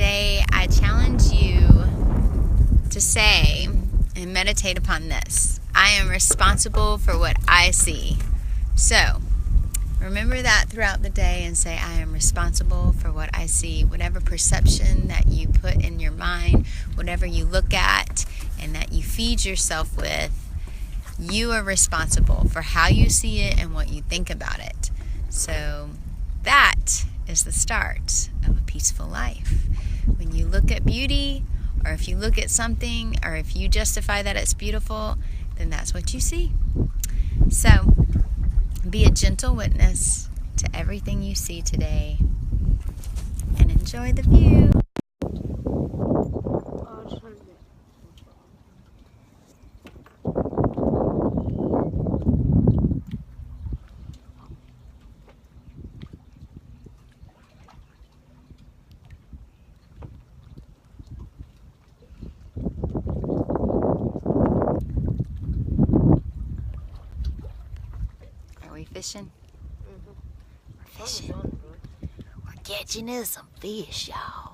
today I challenge you to say and meditate upon this. I am responsible for what I see. So, remember that throughout the day and say, I am responsible for what I see. Whatever perception that you put in your mind, whatever you look at and that you feed yourself with, you are responsible for how you see it and what you think about it. So that is the start of a peaceful life. When you look at beauty, or if you look at something, or if you justify that it's beautiful, then that's what you see. So be a gentle witness to everything you see today and enjoy the view. Are we fishing? We're fishing. We're catching us some fish, y'all.